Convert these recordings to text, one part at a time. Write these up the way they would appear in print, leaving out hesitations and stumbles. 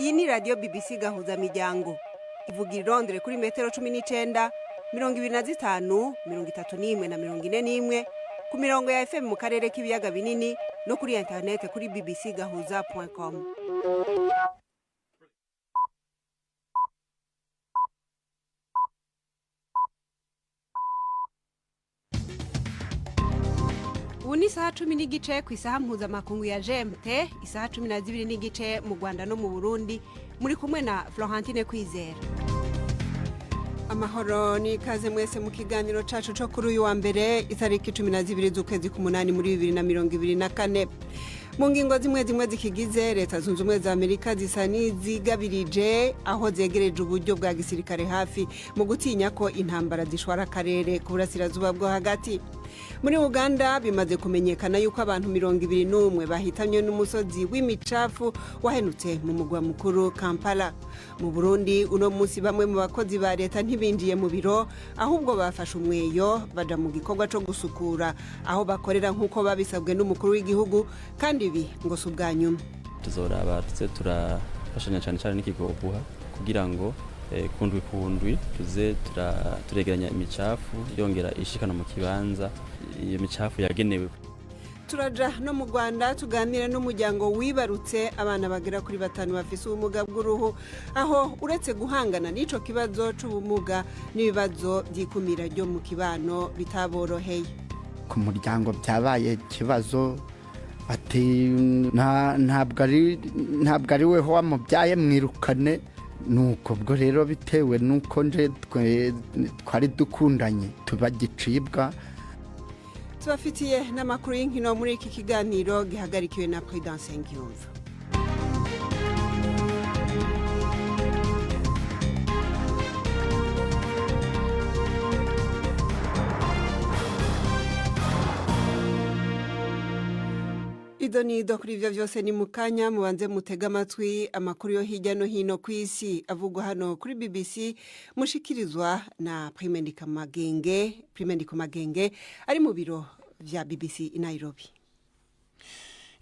Iyi ni radio BBC Gahuza Miryango. Ivuga irondere kuri metero 19, 25, 31 na 41 ku mirongo ya FM mu karere k'ibiyaga binini no kuri internet kuri bbcgahuza.com. Ubu ni isaha 10 n'igice ku isaha mpuzamakungu ya GMT, isaha 12 n'igice mu Rwanda no mu Burundi, muri kumwe na Florentine Kwizera. Amahoro ni kaze mwese mu kiganiro cacu co kuri uyu wa mbere itariki 12 z'ukwezi k'umunani muri 2024. Mu ngingo zimwe zikigize leta zunze ubumwe za Amerika zisa n'izigabirije aho zegereje uburyo bwa gisirikare hafi mu gutinya ko intambara zishwara akarere ku burasirazuba bwo hagati. Muri Uganda bimaze kumenyekana yuko abantu 21 bahitanywe n'umusozi w'imicafu wahenutse mu mugwa mukuru Kampala. Mu Burundi uno munsi bamwe mu bakozi ba leta ntibinjiye mu biro ahubwo bafashe umweyo baja mu gikorwa co gusukura aho bakorera nkuko babisabwe n'umukuru w'igihugu, kandi ibi ngo subwanyuma. Tuzoraba turafashanya cyane n'ikigobuha kugira ngo kundwi tuze turegeranya imicafu yongera ishikana mu kibanza iyo micafu yagenewe. Turaja no mu Rwanda tuganira n'umuryango wibarutse abana bagera kuri 5 bafise ubumuga bw'uruhu, aho uretse guhangana n'ico kibazo c'ubumuga n'ibibazo by'ikumira ryo mu kibano bitaboroheye. Ku muryango byabaye kibazo ati ntabwo ari weho wamubyaye mwirukane, nuko bwo rero bitewe nuko nje twari dukundanye tuba gicibwa. Tubafitiye n'amakuru y'inkino muri iki kiganiro gihagarikiwe na Prudence Ngiyumva. Idonido kuri ivyo vyose ni mukanya mubanze mutega amatwi amakuru yo hirya no hino ku isi avugwa hano kuri BBC, mushikirizwa na Prime Ndikumagenge ari mu biro vya BBC i Nairobi.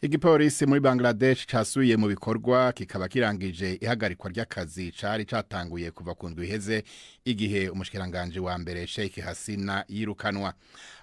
Igipolisi muri Bangladesh casuye mu bikorwa kikaba kirangije ihagarikwa ry'akazi cari catanguye kuva ku ndwi iheze igihe umushikiranganje wa mbere Sheikh Hasina yirukanwa.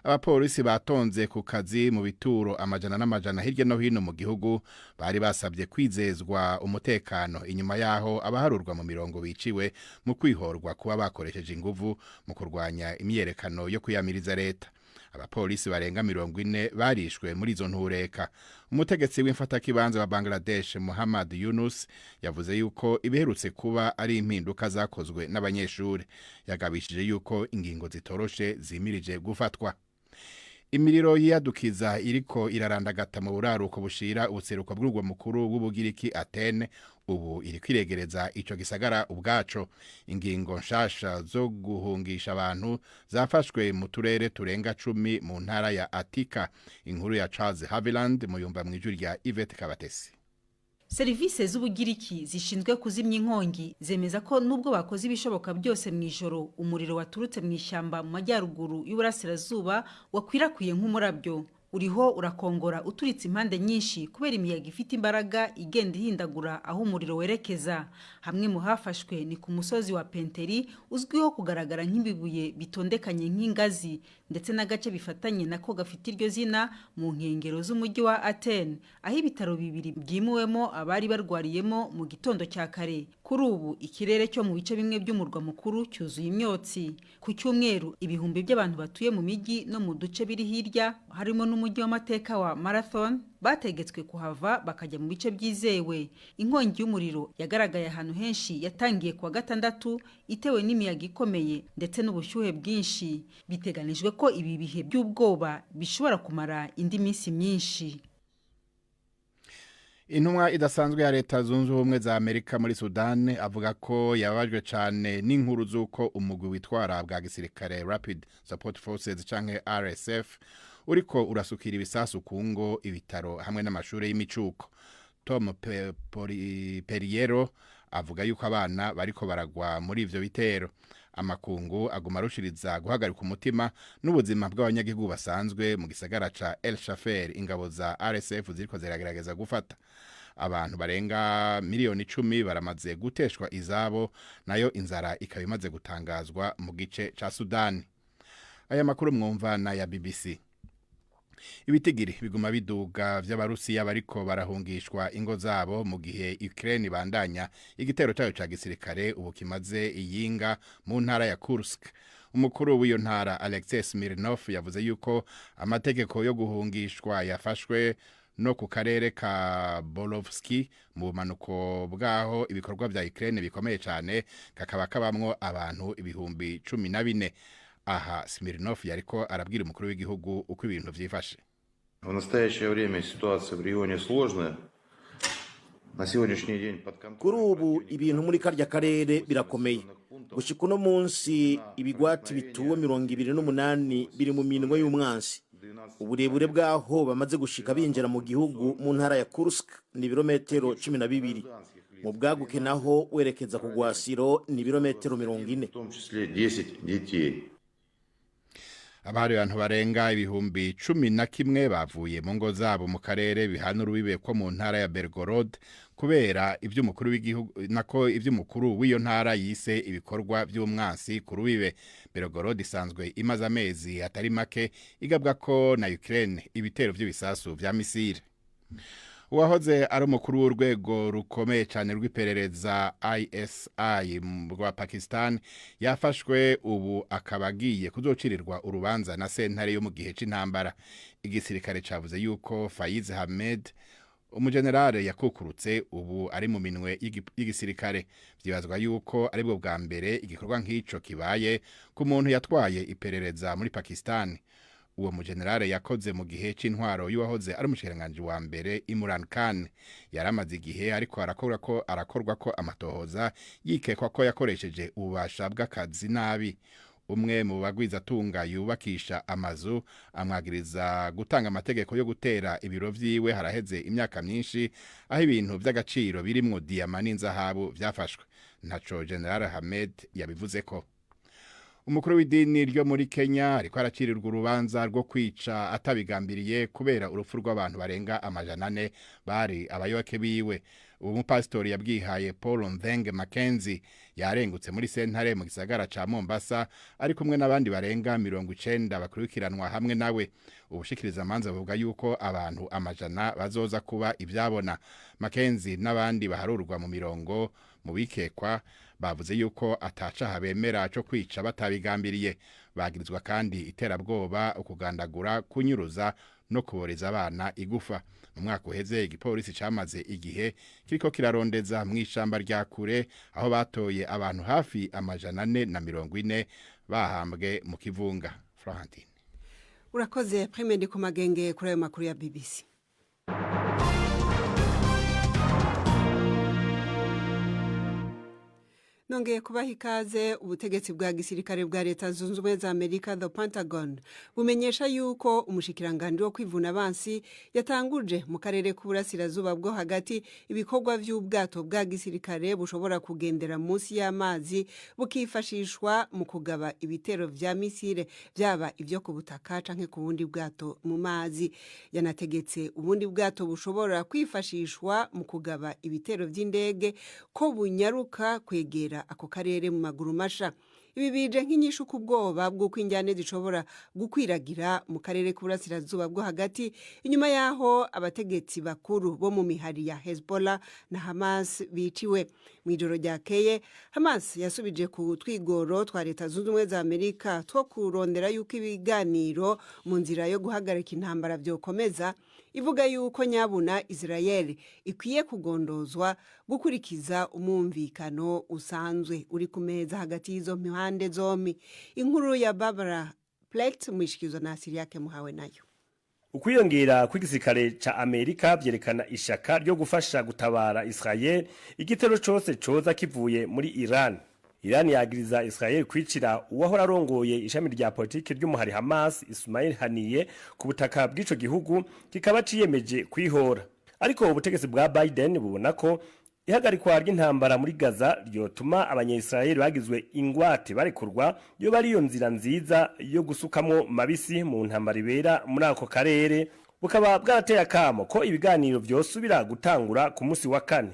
Abapolisi batonze ku kazi mu bituro amajana n'amajana hirya no hino mu gihugu bari basabye kwizezwa umutekano inyuma yaho abaharurwa mu mirongo biciwe mu kwihorwa kuba bakoresheje inguvu mu kurwanya imyerekano yo kuyamiriza leta. Abapolisi barenga 40 barishwe muri izo ntureka. Umutegetsi w'imfatakibanza wa Bangladesh Muhammad Yunus yavuze yuko ibiherutse kuba ari impinduka zakozwe n'abanyeshuri. Yagabishije yuko ingingo zitoroshe zimirije gufatwa. Imiriro yiyadukiza iriko irarandagata mu buraruko bushira ubuseruko bw'urwo mukuru w'Ubugiriki Athene, ubu iri kwiregereza ico gisagara ubwaco. Ingingo nshasha zo guhungisha abantu zafashwe mu turere turenga 10 mu ntara ya Attika. Inkuru ya Charles Haviland muyumva mwijuri rya Yvette Kabatesi. Serivise z'Ubugiriki zishinzwe kuzimya inkongi zemeza ko nubwo bakoze ibishoboka byose mu ijoro umuriro waturutse mu ishyamba mu majyaruguru y'uburasirazuba wakwirakwiye nk'umurabyo. Uriho urakongora uturitse impande nyinshi kubera imiyaga ifite imbaraga igenda ihindagura aho umuriro werekeza. Hamwe mu hafashwe ni ku musozi wa Penteri uzwiho kugaragara nk'ibibuye bitondekanye nk'ingazi, ndetse n'agace bifatanye nako gafite iryo zina mu nkengero z'umujyi wa Athene, aho ibitaro bibiri byimuwemo abari barwariyemo mu gitondo cya kare. Kuri ubu ikirere cyo mu bice bimwe by'umurwa mukuru cyuzuye imyotsi. Ku cyumweru ibihumbi by'abantu batuye mu mijyi no mu duce biri hirya harimo n'umujyi w'amateka wa Marathon bategetswe kuhava bakajya mu bice byizewe. Inkongi y'umuriro yagaragaye ahantu henshi yatangiye kuwa gatandatu itewe n'imiyaga ikomeye ndetse n'ubushyuhe bwinshi. Biteganijwe ko ibi bihe by'ubwoba bishobora kumara indi minsi myinshi. Intumwa idasanzwe ya leta zunze ubumwe za Amerika muri Sudan avuga ko yababajwe cyane n'inkuru z'uko umugwi witwara bwa gisirikare Rapid Support Forces canke RSF uriko urasukira ibisasu ku ngo, ibitaro hamwe n'amashure y'imicuko. Tom Perriero avuga yuko abana bariko baragwa muri ivyo bitero. Amakungu aguma arushiriza guhagarika umutima n'ubuzima bw'abanyagihugu basanzwe mu gisagara ca El Shafer ingabo za RSF ziriko ziragerageza gufata. abantu barenga miliyoni 10 baramaze guteshwa izabo nayo inzara ikaba imaze gutangazwa mu gice ca Sudani. Aya makuru mwumva na ya BBC. Ibitigiri biguma biduga vy'abarusiya bariko barahungishwa ingo zabo mu gihe Ukraine bandanya igitero cyayo ca gisirikare ubu kimaze iyinga mu ntara ya Kursk. Umukuru w'iyo ntara Alexei Smirnov yavuze yuko amategeko yo guhungishwa yafashwe no ku karere ka Bolovski mu bumanuko bwaho ibikorwa vya Ukraine bikomeye cyane kakaba kabamwo abantu ibihumbi 14. Aha Smirnov yariko arabwira umukuru w'igihugu uko ibintu vyifashe. В настоящее время ситуация в регионе сложная. На сегодняшний день под контролем. Kuri ubu ibintu muri karya karere birakomeye. Gushika uno munsi ibigwati bituwe 28 biri mu minwe y'umwansi. Uburebure bwaho bamaze gushika binjira mu gihugu mu ntara ya Kursk ni birometero 12. Mu bwaguke naho werekeza ku Gwasiro ni birometero 40. В том числе 10 детей. Abari abantu barenga ibihumbi 11 bavuye mu ngo zabo mu karere bihana urubibe ko mu ntara ya Belgorod kubera ivy'umukuru w'igihugu nako ivy'umukuru w'iyo ntara yise ibikorwa by'umwansi ku rubibe. Belgorod isanzwe imaze amezi atari make igabwa ko na Ukraine ibitero by'ibisasu vya misile. Uwahoze ari umukuru w'urwego rukomeye cyane rw'iperereza ISI rwa Pakistan yafashwe ubu akabagiye kuzocirirwa urubanza na sentare yo mu gihe c'intambara. Igisirikare cavuze yuko Faiz Ahmed umugenerale yakukurutse ubu ari mu minwe y'igisirikare. Vyibazwa yuko ari bwo bwa mbere igikorwa nk'ico kibaye ku muntu yatwaye iperereza muri Pakistan. Uwo mugenerale yakoze mu gihe c'intwaro y'uwahoze ari umushikiranganje wa mbere Imran Khan. Yaramaze igihe ariko arakorwa ko amatohoza yikekwa ko yakoresheje ububasha bw'akazi nabi. Umwe mu bagwiza tunga yubakisha amazu amwagiriza gutanga amategeko yo gutera ibiro vyiwe haraheze imyaka myinshi aho ibintu vy'agaciro birimwo diamant n'inzahabu vyafashwe. Ntaco General Ahmed yabivuze ko. Umukuru w'idini ryo muri Kenya ariko aracirirwa urubanza rwo kwica atabigambiriye kubera urupfu rw'abantu barenga 400 bari abayoboke biwe. Ubu mupastori yabwihaye Paul Nthenge Mackenzie yarengutse muri sentare mu gisagara ca Mombasa ari kumwe n'abandi barenga 90 bakurikiranwa hamwe nawe. Ubushikiriza manza buvuga yuko abantu 100 bazoza kuba ivyabona. Mackenzie n'abandi baharurwa mu mirongo mu bikekwa bavuze yuko ataca habemera cyo kwica batabigambiriye. Bagirizwa kandi iterabwoba, ukugandagura, kunyuruza no kuboreza abana igufa. Mu mwaka uheze igipolisi cyamaze igihe kiriko kirarondeza mu ishamba rya kure aho batoye abantu hafi 440 bahambwe mu kivunga. Florentine. Urakoze Prime ndi kumagenge kuri ayo makuru ya BBC. Nongeye kubaha ikaze. Ubutegetsi bwa gisirikare bwa Leta Zunze Ubumwe za Amerika the Pentagon bumenyesha yuko umushikiranganje wo kwivuna abansi yatanguje mu karere k'uburasirazuba bwo hagati ibikorwa vy'ubwato bwa gisirikare bushobora kugendera munsi y'amazi bukifashishwa mu kugaba ibitero vya misile byaba ivyo ku butaka canke ku bundi bwato mu mazi. Yanategetse ubundi bwato bushobora kwifashishwa mu kugaba ibitero vy'indege ko bunyaruka kwegera ako karere mu maguru masha. Ibi bije nk'inyishu ku bwoba bw'uko injyane zishobora gukwiragira mu karere k'uburasirazuba bwo hagati inyuma yaho abategetsi bakuru bo mu mihari ya Hezbollah na Hamas biciwe. Mwijoro ryakeye Hamas yasubije ku twigoro twa Leta Zunze Ubumwe za Amerika two kurondera yuko ibiganiro mu nzira yo guhagarika intambara byokomeza, ivuga yuko nyabuna Israel ikwiye kugondozwa gukurikiza umumvikano usanzwe uri ku meza hagati y'izo mpande zombi. Inkuru ya Barbara Plate mwishikizwa na Siriake muhawe nayo. Ukwiyongera kw'igisirikare ca Amerika byerekana ishaka ryo gufasha gutabara Israel igitero cyose coza kivuye muri Iran. Iran yagiriza Israel kwicira uwahora arongoye ishami rya politiki ry'umuhari Hamas Ismail Haniyeh ku butaka bw'ico gihugu kikaba ciyemeje kwihora. Ariko ubutegetsi bwa Biden bubona ko ihagarikwa ry'intambara muri Gaza ryotuma abanyayisraeli bagizwe ingwate barekurwa yo bari yo nzira nziza yo gusukamwo mabisi mu ntambara ibera muri ako karere bukaba bwarateye akamo ko ibiganiro vyosubira gutangura ku munsi wa kane.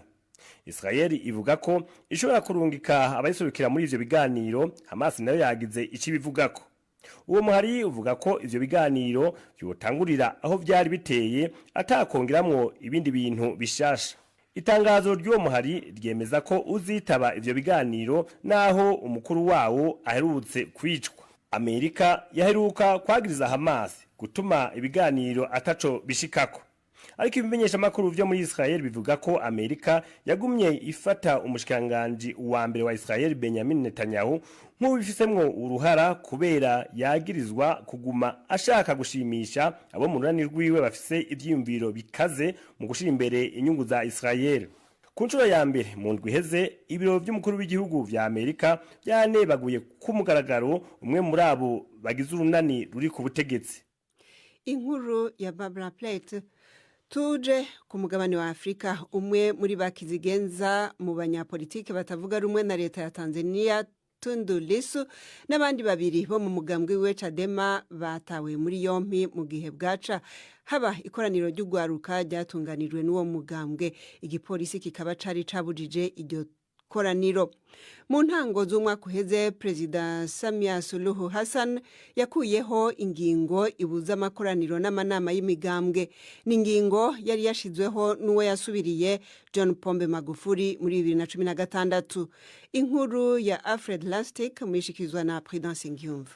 Israel ivuga ko ishobora kurungika abayisurukira muri ivyo biganiro, Hamas nayo yagize ici bivugako. Uwo muhari uvuga ko ivyo biganiro byotangurira aho vyari biteye atakongeramwo ibindi bintu bishasha. Itangazo ry'uwo muhari ryemeza ko uzitaba ivyo biganiro naho umukuru wawo aherutse kwicwa. Amerika yaheruka kwagiriza Hamas gutuma ibiganiro ataco bishikako. Ariko ibimenyesha makuru vyo muri Israel bivuga ko Amerika yagumye ifata umushikanganje wa mbere wa Israel Benjamin Netanyahu nk'ubifisemwo uruhara kubera yagirizwa kuguma ashaka gushimisha abo mu runani rwiwe bafise ivyiyumviro bikaze mu gushira imbere inyungu za Israel. Ku nshuro ya mbere mu ndwi iheze ibiro by'umukuru w'igihugu vya Amerika byanebaguye ku mugaragaro umwe muri abo bagize urunani ruri ku butegetsi. Inkuru ya Barbara Plate. Tuje ku mugabane wa Afrika, umwe muri bakizigenza mu banyapolitike batavuga rumwe na leta ya Tanzania Tundu Lissu n'abandi babiri bo mu mugambwe we Chadema batawe muri yompi mu gihe bwaca haba ikoraniro ry'ugwaruka ryatunganirwe n'uwo mugambwe. Igipolisi kikaba cari cabujije iryo koraniro. Mu ntango z'umwaka uheze, Perezida Samia Suluhu Hassan yakuyeho ingingo ibuza amakoraniro n'amanama y'imigambwe. N'ingingo yari yashizweho n'uwo yasubiriye John Pombe Magufuli muri 2016. Inkuru ya Alfred Lastic mwishikizwa na Prudence Ngyumva.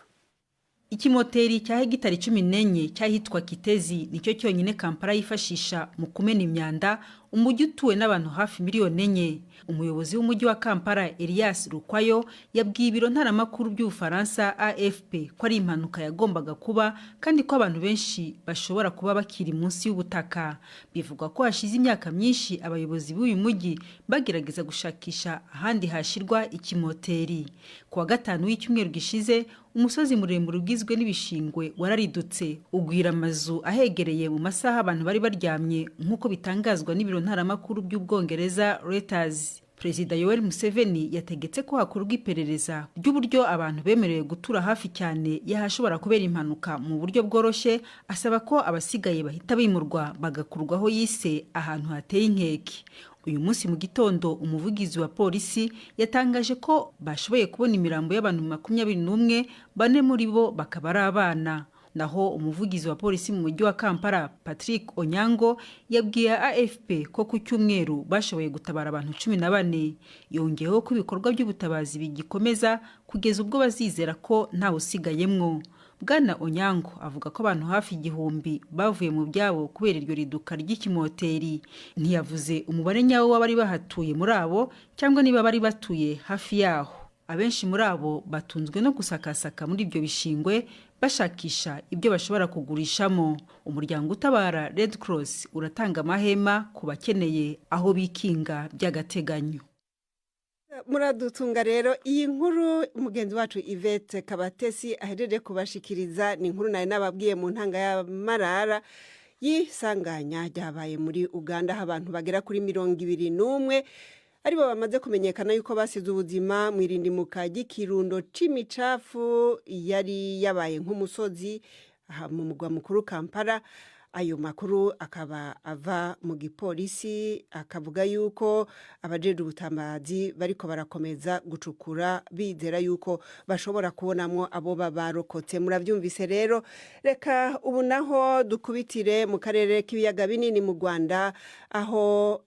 Ikimoteri cya hegitari 14 cyahitwa Kitezi nicyo cyonyine Kampala yifashisha mu kumena imyanda, umujyi utuwe n'abantu hafi miliyoni 4. Umuyobozi w'umujyi wa Kampala Elias Rukwayo yabwiye ibiro ntaramakuru by'Ufaransa AFP ko ari impanuka yagombaga kuba kandi ko abantu benshi bashobora kuba bakiri munsi y'ubutaka. Bivugwa ko hashize imyaka myinshi abayobozi b'uyu mujyi bagerageza gushakisha ahandi hashirwa ikimoteri. Kuwa gatanu w'icyumweru gishize, umusozi muremure ugizwe n'ibishingwe wararidutse ugwira amazu ahegereye mu masaha abantu bari baryamye nk'uko bitangazwa n'ibiro ntaramakuru by'Ubwongereza Reuters. Perezida Yoweri Museveni yategetse ko hakorwa iperereza ry'uburyo abantu bemerewe gutura hafi cyane yahashobora kubera impanuka mu buryo bworoshye, asaba ko abasigaye bahita bimurwa bagakurwaho yise ahantu hateye inkeke. Uyu munsi mu gitondo umuvugizi wa polisi yatangaje ko bashoboye kubona imirambo y'abantu 21, 4 muri bo bakaba ari abana. Naho umuvugizi wa polisi mu mujyi wa Kampala Patrick Onyango yabwiye AFP ko ku cyumweru bashoboye gutabara abantu 14. Yongeyeho ko ibikorwa by'ubutabazi bigikomeza kugeza ubwo bazizera ko nta usigayemwo. Bwana Onyango avuga ko abantu hafi 1,000 bavuye mu byabo kubera iryo riduka ry'ikimoteri. Ntiyavuze umubare nyawo w'abari bahatuye muri abo cyangwa niba bari batuye hafi yaho. Abenshi muri abo batunzwe no gusakasaka muri ibyo bishingwe bashakisha ibyo bashobora kugurishamo. Umuryango utabara Red Cross uratanga amahema ku bakeneye aho bikinga by'agateganyo. Muradutunga rero iyi nkuru umugenzi wacu Yvette Kabatesi ahejeje kubashikiriza. Ni inkuru nayo nababwiye mu ntanga ya Marara y'isanganya ryabaye muri Uganda, aho abantu bagera kuri 21 aribo bamaze kumenyekana yuko basize ubuzima mu irindimuka ry'ikirundo c'imicafu yari yabaye nk'umusozi mu mugwa mukuru Kampala. Ayo makuru akaba ava mu gipolisi akavuga yuko abajeje ubutambazi bariko barakomeza gucukura bizera yuko bashobora kubonamwo abo babarokotse. Muravyumvise rero, reka ubu naho dukubitire mu karere k'ibiyaga binini mu Rwanda, aho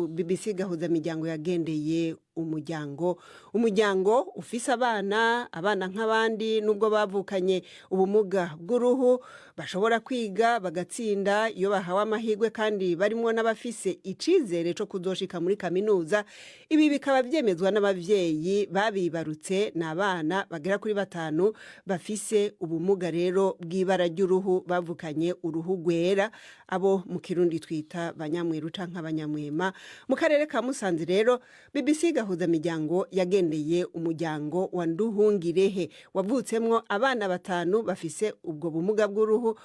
BBC gahuza miryango yagendeye umuryango ufise abana nk'abandi nubwo bavukanye ubumuga bw'uruhu bashobora kwiga bagatsinda iyo bahawe amahirwe, kandi barimo n'abafise icizere cyo kuzoshika muri kaminuza. Ibi bikaba byemezwa n'abavyeyi babibarutse n'abana bagera kuri 5 bafise ubumuga rero bw'ibara ry'uruhu bavukanye uruhu gwera, abo mu Kirundi twita banyamweru canke abanyamwema. Mu karere ka Musanze rero BBC gahuza miryango yagendeye umuryango wa Nduhungirehe wavutsemwo abana 5 bafise ubwo bumuga bw'uruhu,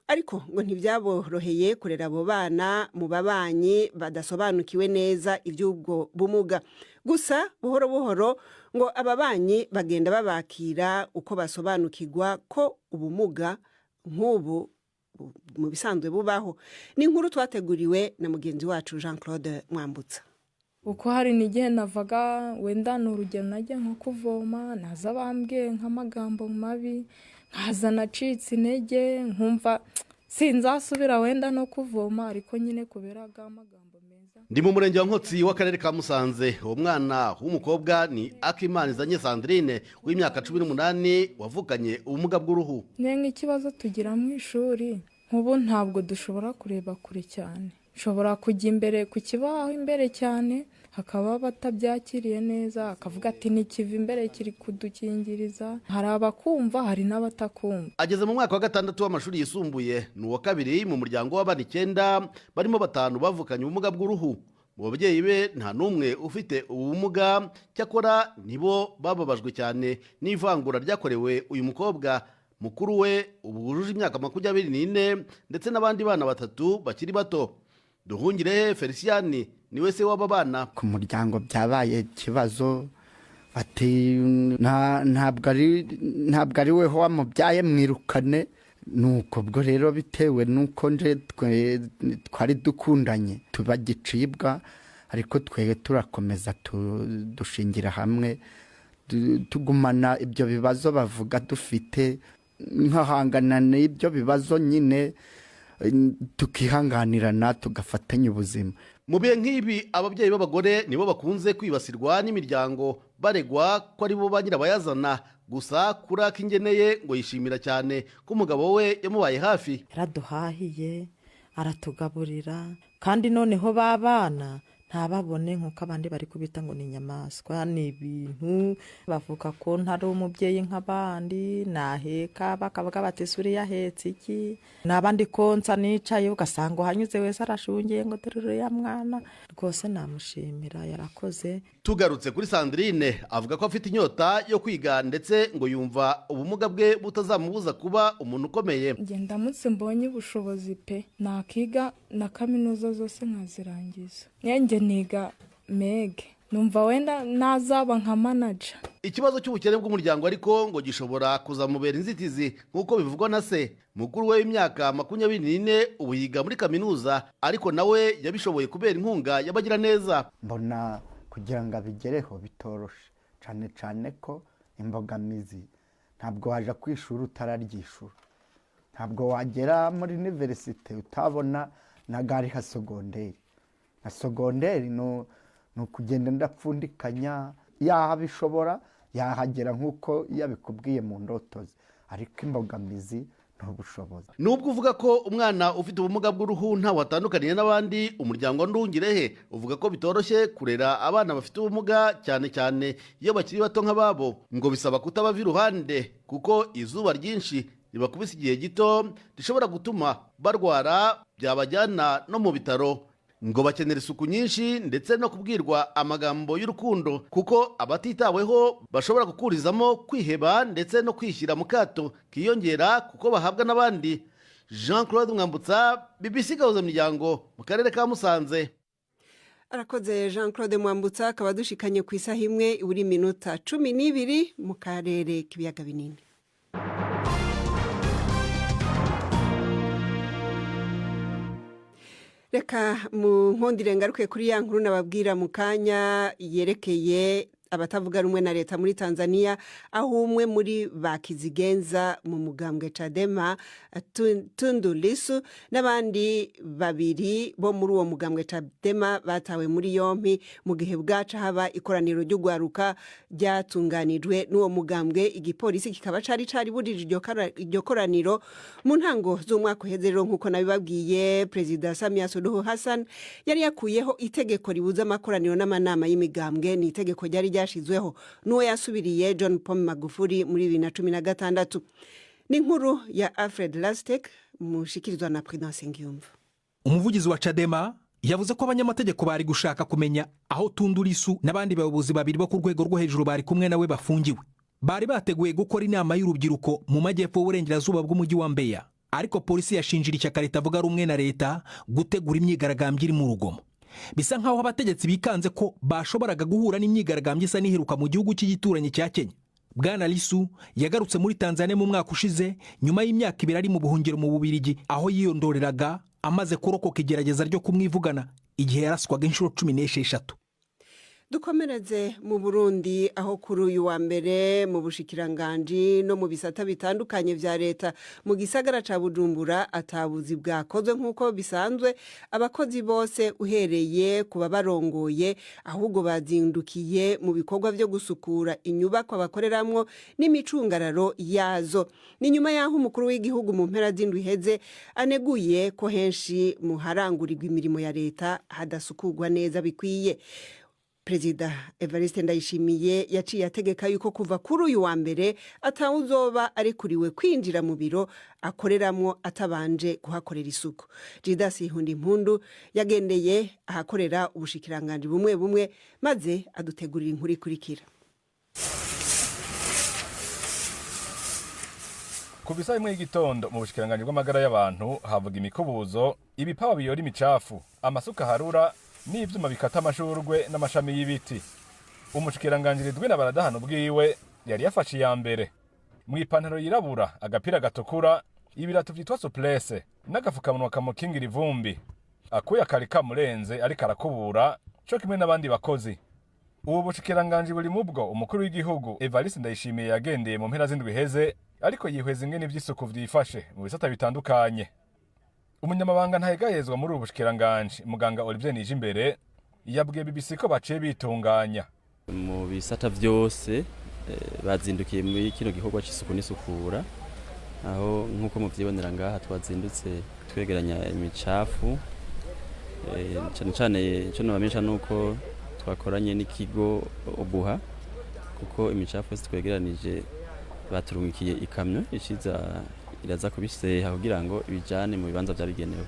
ariko ngo ntibyaboroheye kurera abo bana mu babanyi badasobanukiwe neza iby'ubwo bumuga. Gusa buhoro buhoro ngo ababanyi bagenda babakira uko basobanukirwa ko ubumuga nk'ubu mu bisanzwe bubaho. Ni inkuru twateguriwe na mugenzi wacu Jean Claude Mwambutsa. Uko hari n'igihe navaga wenda n'urugero najya nko kuvoma naza bambwiye nk'amagambo mabi nkaza nacitse intege nkumva sinzasubira wenda no kuvoma ariko nyine kubera amagambo meza. Ndi mu murenge wa Nkotsi w'akarere ka Musanze. Uwo mwana w'umukobwa ni Akimanizanye Sandrine w'imyaka 18 wavukanye ubumuga bw'uruhu. Nk'ikibazo tugira mu ishuri nk'ubu ntabwo dushobora kureba kure cyane, nshobora kujya imbere ku kibaho imbere cyane hakaba batabyakiriye neza akavuga ati n'ikiva imbere kiri kudukingiriza, hari abakumva hari n'abatakumva. Ageze mu mwaka wa 6 w'amashuri yisumbuye ni uwa kabiri mu muryango w'abana 9 barimo 5 bavukanye ubumuga bw'uruhu. Mu babyeyi be nta numwe ufite ubumuga, cyakora nibo bababajwe cyane n'ivangura ryakorewe uyu mukobwa. Mukuru we ubujuje imyaka 24 ndetse n'abandi bana 3 bakiri bato. Duhungirehe Feliciani niwe se w'aba bana. Ku muryango byabaye ikibazo ati ntabwo ari we wamubyaye mwirukane, nuko bwo rero bitewe nuko nje twari dukundanye tuba gicibwa, ariko twege turakomeza dushingira hamwe tugumana ibyo bibazo bavuga dufite nkahangana n'ibyo bibazo nyine tukihanganirana tugafatanya ubuzima. Mu bihe nk'ibi ababyeyi b'abagore nibo bakunze kwibasirwa n'imiryango baregwa ko ari bo ba nyirabayazana. Gusa kuri Akingeneye ngo yishimira cyane ko umugabo we yamubaye hafi. Yaraduhahiye aratugaburira kandi noneho babana ntababone nk'uko abandi bari kubita ngo ni inyamaswa, ni ibintu bavuga ko ntari umubyeyi nk'abandi, naheka bakavuga bati suri yahetse iki, n'abandi konsa nicaye ugasanga uhanyuze wese arashungiye ngo terure ya mwana. Rwose namushimira yarakoze. Tugarutse kuri Sandrine avuga ko afite inyota yo kwiga ndetse ngo yumva ubumuga bwe butazamubuza kuba umuntu ukomeye. Ndamutse mbonye ubushobozi pe nakiga na kaminuza zose nkazirangiza. Nenge niga mege numva wenda nazaba nka manager. Ikibazo cy'ubukene bw'umuryango ariko ngo gishobora kuzamubera inzitizi nk'uko bivugwa na se. Mukuru we w'imyaka 24 ubu yiga muri kaminuza, ariko nawe yabishoboye kubera inkunga y'abagira neza. Mbona kugira ngo abigereho bitoroshe cyane ko imbogamizi ntabwo waje kwishura utararyishura, ntabwo wagera muri university utabona na gari ha segonderi. Na segonderi no kugenda ndapfundikanya yahabishobora yahagera nk'uko yabikubwiye mu ndotozi, ariko imbogamizi n'ubushobozi. Nubwo uvuga ko umwana ufite ubumuga bw'uruhu nta watandukaniye n'abandi, umuryango Nduhungirehe uvuga ko bitoroshye kurera abana bafite ubumuga cyane iyo bakiri bato nk'ababo. Ngo bisaba kutabava iruhande kuko izuba ryinshi ribakubise igihe gito rishobora gutuma barwara byabajyana no mu bitaro. Ngo bakenera isuku nyinshi ndetse no kubwirwa amagambo y'urukundo kuko abatitaweho bashobora gukurizamo kwiheba ndetse no kwishyira mu kato kiyongera kuko bahabwa n'abandi. Jean Claude Mwambutsa, BBC Gahuza Miryango mu karere ka Musanze. Arakoze Jean Claude Mwambutsa, akaba dushikanye ku isaha imwe iburi minota 12 mu karere k'ibiyaga binini. Reka mu nkundire ngaruke kuri ya nkuru nababwira mu kanya yerekeye abatavuga rumwe na leta muri Tanzania, aho umwe muri bakizigenza mu mugambwe Chadema Tundu Lissu n'abandi babiri bo muri uwo mugambwe Chadema batawe muri yompi mu gihe bwaca haba ikoraniro ryo gwaruka ryatunganijwe n'uwo mugambwe. Igipolisi kikaba cari burije iryo koraniro mu ntango z'umwaka uheze. Rero nkuko nabibabwiye, Perezida Samia Suluhu Hassan yari yakuyeho itegeko ribuza amakoraniro n'amanama y'imigambwe. Ni itegeko ryari ryashizweho n'uwo yasubiriye John Pombe Magufuli muri 2016. Ni nkuru ya Alfred Lastek mushikirizwa na Prudence Ngiyumva. Umuvugizi wa Chadema yavuze ko abanyamategeko bari gushaka kumenya aho Tundu Lissu n'abandi bayobozi babiri bo ku rwego rwo hejuru bari kumwe nawe bafungiwe. Bari bateguye gukora inama y'urubyiruko mu majyepfo y'uburengerazuba bw'umujyi wa Mbeya, ariko polisi yashinjira ishyaka ritavuga rumwe na leta gutegura imyigaragambyo iri mu rugomo. Bisa nkaho abategetsi bikanze ko bashoboraga guhura n'imyigaragambyo isa n'iheruka mu gihugu cy'igituranyi cya Kenya. Bwana Lissu yagarutse muri Tanzania mu mwaka ushize nyuma y'imyaka 2 ari mu buhungiro mu Bubiligi aho yiyondoreraga amaze kurokoka igerageza ryo kumwivugana igihe yaraswaga inshuro 16. Dukomereze mu Burundi aho kuri uyu wa mbere mu bushikiranganji no mu bisata bitandukanye vya leta mu gisagara ca Bujumbura atabuzi bwakozwe nkuko bisanzwe abakozi bose uhereye kuba barongoye ahubwo bazindukiye mu bikorwa byo gusukura inyubako abakoreramwo n'imicungararo yazo. Ni nyuma yaho umukuru w'igihugu mu mpera z'indwi heze aneguye ko henshi mu harangurirwa imirimo ya leta hadasukugwa neza bikwiye. Perezida Evariste Ndayishimiye yaciye ategeka yuko kuva kuri uyu wa mbere atawuzoba ari kuriwe kwinjira mu biro akoreramwo atabanje kuhakorera isuku. Jidas Ihundimpundu yagendeye ahakorera ubushikiranganje bumwe bumwe maze adutegurira inkuru ikurikira. Kubisa imwe y'igitondo mu bushikiranganje bw'amagara y'abantu havuga imikubuzo, ibipawa biyora imicafu, amasuka harura n'ivyuma bikata amashurwe n'amashami y'ibiti. Umushikiranganje Ridwina Baradahano bwiwe yari yafashe ya mbere mu ipantaro yirabura, agapira gatukura, ibirato vyitwa souplesse n'agafukamunwa kamukingira ivumbi. Akuya kari kamurenze ariko arakubura cyo kimwe n'abandi bakozi. Ubu bushikiranganje buri mubwo umukuru w'igihugu Evariste Ndayishimiye yagendeye mu mpera z'indwi heze ariko yihweza ingene ivy'isuku vyifashe mu bisata bitandukanye. Umunyamabanga ntayegayezwa muri ubu bushikiranganje muganga Olivier Nijimbere yabwiye BBC ko baciye bitunganya mu bisata vyose bazindukiye muri kino gikorwa c'isuku n'isukura, aho nkuko muvyibonera ngaha twazindutse twegeranya imicafu cyane cyane cyo nabamenyesha nuko twakoranye n'ikigo Obuha kuko imicafu yose twegeranije baturungikiye ikamyo ishiza iraza kubiseha kugira ngo ibijane mu bibanza byabigenewe.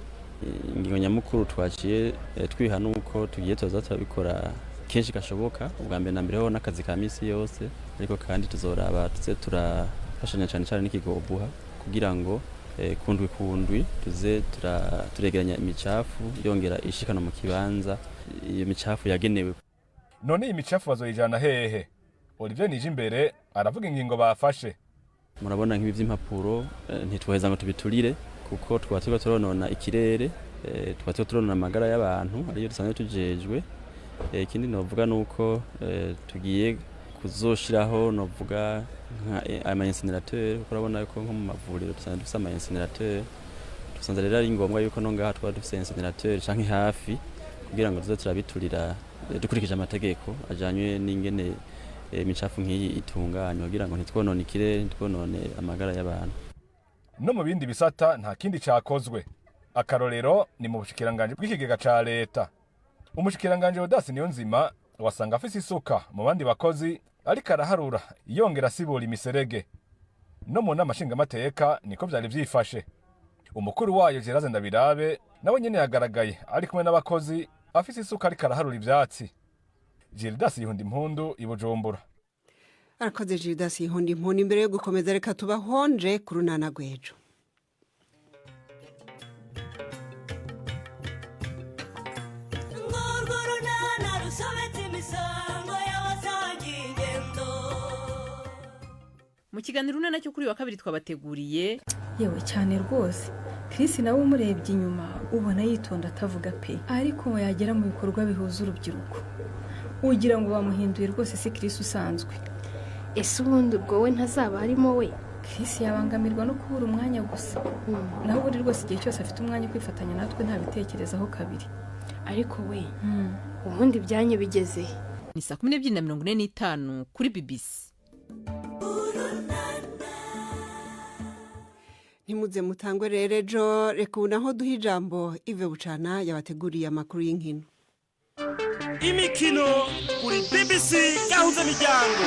Ingingo nyamukuru twaciye twiha nuko tugiye tuza turabikora kenshi gashoboka ubwa mbere na mbere ho n'akazi ka misi yose, ariko kandi tuzoraba tuze turafashanya cyane cyane n'ikigo Obuha kugira ngo kundwi tuze turegeranya imicafu yongera ishikana mu kibanza iyo micafu yagenewe. None imicafu bazoyijana hehe? Olivier Nijimbere aravuga ingingo bafashe. Murabona nk'ibi vy'impapuro ntitwaheza ngo tubiturire kuko twatuga turonona ikirere, twatuga turonona amagara y'abantu ariyo dusanzwe tujejwe. Ikindi novuga nuko tugiye kuzoshiraho novuga ama incinerateur kuko urabona ko nko mu mavuriro dusanzwe dufite ama incinerateur. Dusanzwe rero ari ngombwa yuko no ngaha twa dufite incinerateur canke hafi kugira ngo tuze turabiturira dukurikije amategeko ajanywe n'ingene imicafu nk'iyi itunganywa kugira ngo ntitwonone ikirere ntitwonone amagara y'abantu. No mu bindi bisata nta kindi cakozwe. Akarorero ni mu bushikiranganje bw'ikigega ca leta. Umushikiranganje Odasi Niyonzima wasanga afise isuka mu bandi bakozi ariko araharura yongera asibura imiserege. No mu nama nshingamateka niko vyari vyifashe. Umukuru wayo Geraze Ndabirabe nawe nyene yagaragaye ari kumwe n'abakozi afise isuka ariko araharura ivyatsi. Gildas Ihundimpundu i Bujumbura. Arakoze Gildas Ihundimpundu. Imbere yo gukomeza reka tubahonje ku runana rw'ejo. Mu kiganiro runana cyo kuri wa kabiri twabateguriye yewe cyane rwose. Chris nawe umurebye inyuma ubona yitonda atavuga pe, ariko yagera mu bikorwa bihuza urubyiruko ugira ngo bamuhinduye rwose si Chris usanzwe. Ese ubundi ubwo we ntazaba harimo we? Chris yabangamirwa no kubura umwanya gusa. Naho buri rwose igihe cyose afite umwanya kwifatanya natwe nta bitekerezaho kabiri. Ariko we ubundi byanye bigeze. Ni 12:45 kuri BBC. Ntimuze mutangwe rero ejo reka unaho duha ijambo Ive Bucana yabateguriye amakuru y'inkino. Imikino kuri BBC gahuza miryango.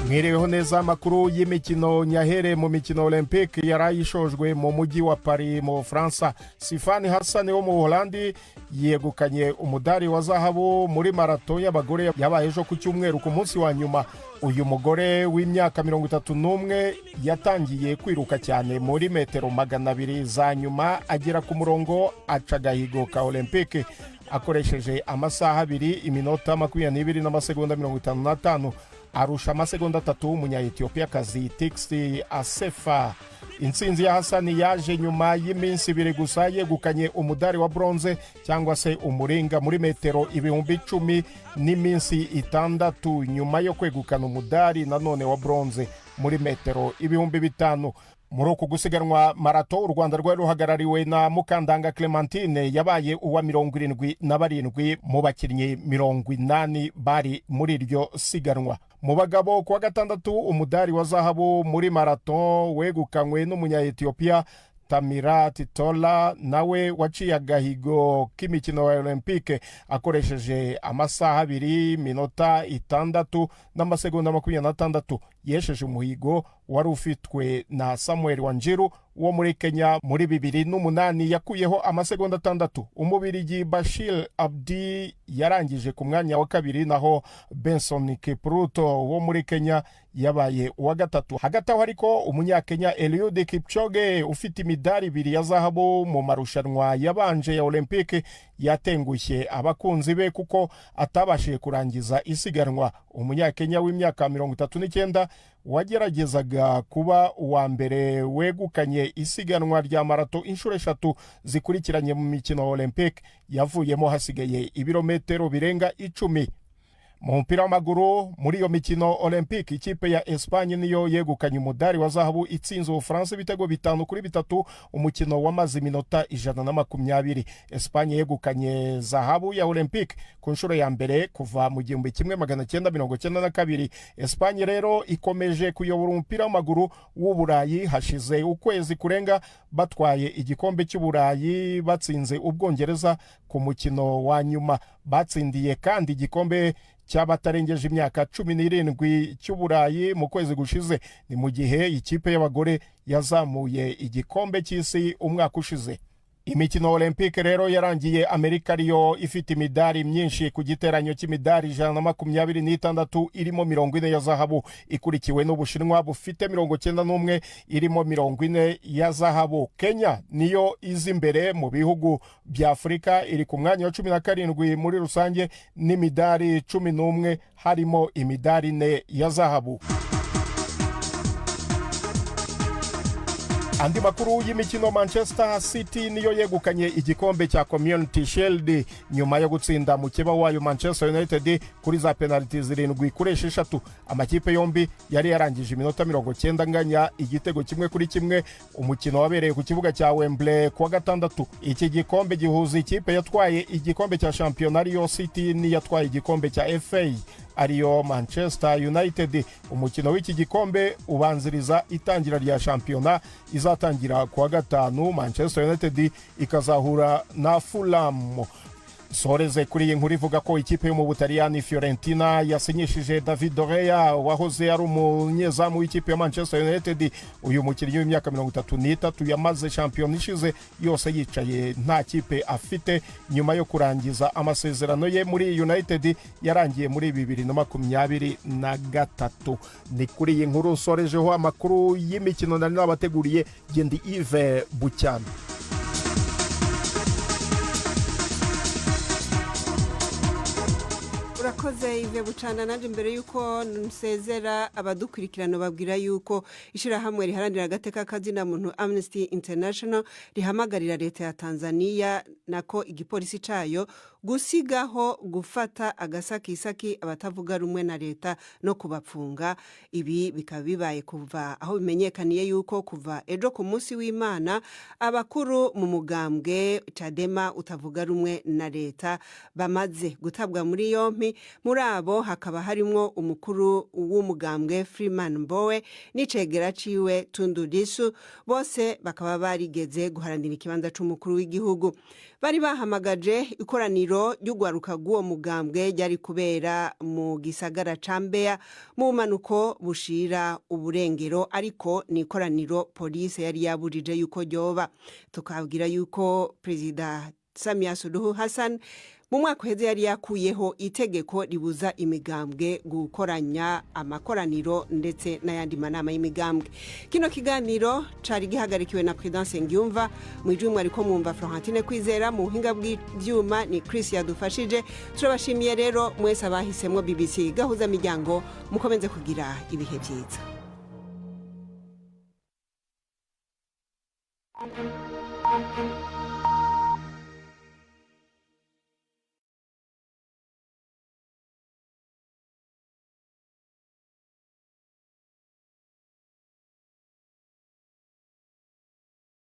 Mwireho neza amakuru y'imikino nyahere mu mikino Olympique yarayishojwe mu mujyi wa Paris mu France. Sifani Hassan wo mu Holandi yegukanye umudari wa zahabu muri marato y'abagore yabaye ejo ku cyumweru ku munsi wa nyuma. Uyu mugore w'imyaka 31 yatangiye kwiruka cyane muri metero 200 za nyuma agera ku murongo aca gahigo ka Olympique akoresheje amasaha 2 iminota 22 n'amasegonda 55. arusha amasegonda 3 umunya-Ethiopia-kazi Tixi Asefa. Intsinzi ya Hassan yaje nyuma y'iminsi 2 gusa yegukanye umudari wa bronze cyangwa se umuringa muri metero 10,000 n'iminsi 6 nyuma yo kwegukana umudari nanone wa bronze muri metero 5,000. Muri uku gusiganwa marato u Rwanda rwari ruhagarariwe na Mukandanga Clementine yabaye uwa 77 mu bakinnyi 80 bari muri iryo siganwa. Mu bagabo kuwa gatandatu umudari wa zahabu muri marato wegukanywe n'umunya-Ethiopia Tamira Titola, nawe waciye agahigo k'imikino ya Olympique akoresheje amasaha 2 minota 6 n'amasegonda 26. Yesheje umuhigo wari ufitwe na Samuel Wanjiru wo muri Kenya muri 2008 yakuyeho amasegonda 6. Umubirigi Bashir Abdi yarangije ku mwanya wa 2 naho Benson Kipruto wo muri Kenya yabaye uwa 3. Hagati aho ariko umunya-Kenya Eliud Kipchoge ufite imidari 2 ya zahabu mu marushanwa yabanje ya Olympique yatengushye abakunzi be kuko atabashije kurangiza isiganwa. Umunya-Kenya w'imyaka 39 wageragezaga kuba uwa mbere wegukanye isiganwa rya marato inshuro 3 zikurikiranye mu mikino Olympique yavuyemo hasigaye ibirometero birenga 10. Mu mpira w'amaguru muri iyo mikino Olympique ikipe ya Espagne niyo yegukanye umudari wa zahabu itsinze Ubufaransa ibitego 5-3 umukino wamaze iminota 120. Espagne yegukanye zahabu ya Olympique ku nshuro ya mbere kuva mu 1992. Espagne rero ikomeje kuyobora umupira w'amaguru w'Uburayi hashize ukwezi kurenga batwaye igikombe cy'Uburayi batsinze Ubwongereza ku mukino wa nyuma. Batsindiye kandi igikombe cy'abatarengeje imyaka 17 cy'Uburayi mu kwezi gushize. Ni mu gihe ikipe y'abagore yazamuye igikombe cy'isi umwaka ushize. Imikino Olympique rero yarangiye Amerika ariyo ifite imidari myinshi ku giteranyo cy'imidari 126 irimo 40 ya zahabu, ikurikiwe n'Ubushinwa bufite 91 irimo 40 ya zahabu. Kenya niyo izi imbere mu bihugu bya Afrika, iri ku mwanya wa 17 muri rusange n'imidari 11 harimo imidari 4 ya zahabu. Andi makuru y'imikino, Manchester City niyo yegukanye igikombe cya Community Shield nyuma yo gutsinda mukeba wayo Manchester United kuri za penalty 7-6. Amakipe yombi yari yarangije iminota 90 nganya igitego 1-1. Umukino wabereye ku kibuga cya Wembley kuwa gatandatu. Iki gikombe gihuza ikipe yatwaye igikombe cya Champions ariyo City ni yatwaye igikombe cya FA ariyo Manchester United. Umukino w'iki gikombe ubanziriza itangira rya shampiyona izatangira kuwa gatanu. Manchester United ikazahura na Fulham. Soreze kuri iyi nkuru ivuga ko ikipe yo mu Butaliyani Fiorentina yasinyishije David De Gea wahoze ari umunyezamu w'ikipe ya Manchester United. Uyu mukinnyi w'imyaka 33 yamaze shampiyona ishize yose yicaye nta kipe afite nyuma yo kurangiza amasezerano ye muri United yarangiye muri 2023. Ni kuri iyi nkuru sorejeho amakuru y'imikino nari nabateguriye. Gendi Yves Bucyana. urakoze Yves Bucana. Naje mbere yuko nsezera abadukurikirana babwira yuko ishirahamwe riharanira agateka kazina muntu Amnesty International rihamagarira leta ya Tanzania nako igipolisi cayo gusigaho gufata agasakisaki abatavuga rumwe na leta no kubapfunga. Ibi bikaba bibaye kuva aho bimenyekaniye yuko kuva ejo ku munsi w'Imana abakuru mu mugambwe Chadema utavuga rumwe na leta bamaze gutabwa muri yompi. Muri abo hakaba harimo umukuru w'umugambwe Freeman Mbowe n'icegera ciwe Tundu Lissu, bose bakaba barigeze guharanira ikibanza c'umukuru w'igihugu. Bari bahamagaje ikoraniro ry'ugwaruka rw'uwo mugambwe ryari kubera mu gisagara ca Mbeya mu manuko bushira uburengero, ariko ni ikoraniro police yari yaburije yuko ryoba. Tukabwira yuko President Samia Suluhu Hassan mu mwaka uheze yari yakuyeho itegeko ribuza imigambwe gukoranya amakoraniro ndetse n'ayandi manama y'imigambwe. Kino kiganiro cari gihagarikiwe na Prudence Ngiyumva, mu ijwi ariko mwumva Florentine Kwizera, mu buhinga bw'ivyuma ni Chris yadufashije. Turabashimiye rero mwese abahisemwo BBC gahuza miryango, mukomeze kugira ibihe byiza. Thank you.